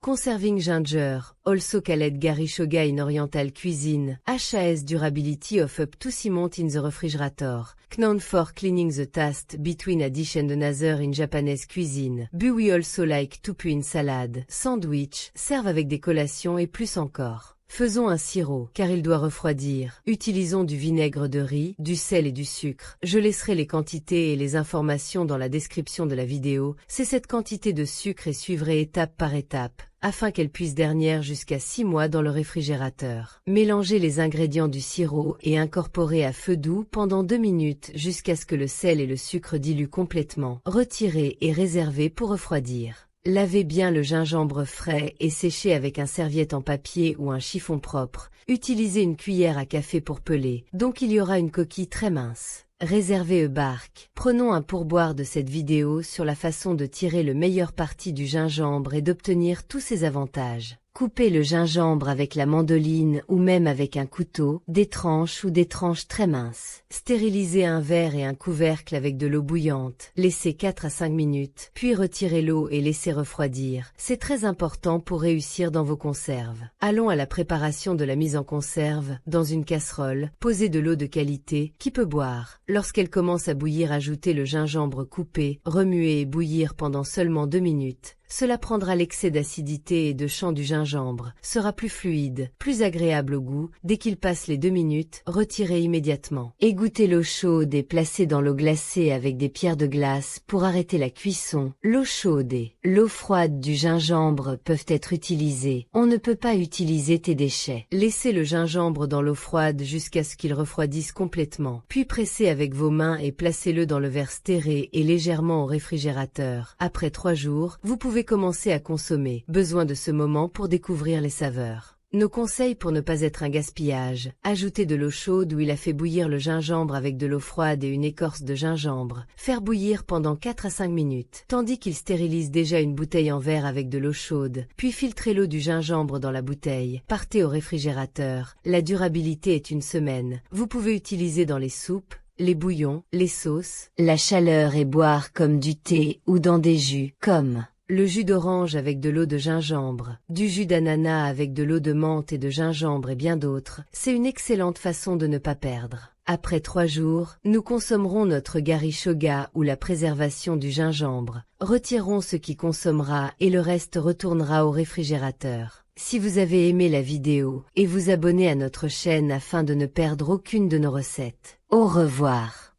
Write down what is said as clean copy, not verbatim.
Conserving ginger, also called Gari Shoga in Oriental cuisine, has durability of up to 6 months in the refrigerator, known for cleaning the taste between a dish and another in Japanese cuisine. But we also like to put in salad, sandwich, serve avec des collations et plus encore. Faisons un sirop, car il doit refroidir. Utilisons du vinaigre de riz, du sel et du sucre. Je laisserai les quantités et les informations dans la description de la vidéo. C'est cette quantité de sucre et suivrai étape par étape, afin qu'elle puisse dernière jusqu'à 6 mois dans le réfrigérateur. Mélangez les ingrédients du sirop et incorporez à feu doux pendant 2 minutes jusqu'à ce que le sel et le sucre diluent complètement. Retirez et réservez pour refroidir. Lavez bien le gingembre frais et séchez avec un serviette en papier ou un chiffon propre. Utilisez une cuillère à café pour peler, donc il y aura une coquille très mince. Réservez bark. Prenons un pourboire de cette vidéo sur la façon de tirer le meilleur parti du gingembre et d'obtenir tous ses avantages. Coupez le gingembre avec la mandoline ou même avec un couteau, des tranches ou des tranches très minces. Stérilisez un verre et un couvercle avec de l'eau bouillante. Laissez 4 à 5 minutes, puis retirez l'eau et laissez refroidir. C'est très important pour réussir dans vos conserves. Allons à la préparation de la mise en conserve. Dans une casserole, posez de l'eau de qualité, qui peut boire. Lorsqu'elle commence à bouillir, ajoutez le gingembre coupé, remuez et bouillir pendant seulement 2 minutes. Cela prendra l'excès d'acidité et de champ du gingembre, sera plus fluide, plus agréable au goût. Dès qu'il passe les 2 minutes, retirez immédiatement. Égouttez l'eau chaude et placez dans l'eau glacée avec des pierres de glace pour arrêter la cuisson. L'eau chaude et l'eau froide du gingembre peuvent être utilisées. On ne peut pas utiliser tes déchets. Laissez le gingembre dans l'eau froide jusqu'à ce qu'il refroidisse complètement. Puis pressez avec vos mains et placez-le dans le verre serré et légèrement au réfrigérateur. Après 3 jours, vous pouvez commencer à consommer. Besoin de ce moment pour découvrir les saveurs. Nos conseils pour ne pas être un gaspillage. Ajoutez de l'eau chaude où il a fait bouillir le gingembre avec de l'eau froide et une écorce de gingembre. Faire bouillir pendant 4 à 5 minutes, tandis qu'il stérilise déjà une bouteille en verre avec de l'eau chaude. Puis filtrez l'eau du gingembre dans la bouteille. Partez au réfrigérateur. La durabilité est 1 semaine. Vous pouvez utiliser dans les soupes, les bouillons, les sauces, la chaleur et boire comme du thé ou dans des jus, comme le jus d'orange avec de l'eau de gingembre, du jus d'ananas avec de l'eau de menthe et de gingembre et bien d'autres. C'est une excellente façon de ne pas perdre. Après 3 jours, nous consommerons notre Gari Shoga ou la préservation du gingembre. Retirons ce qui consommera et le reste retournera au réfrigérateur. Si vous avez aimé la vidéo, et vous abonnez à notre chaîne afin de ne perdre aucune de nos recettes. Au revoir.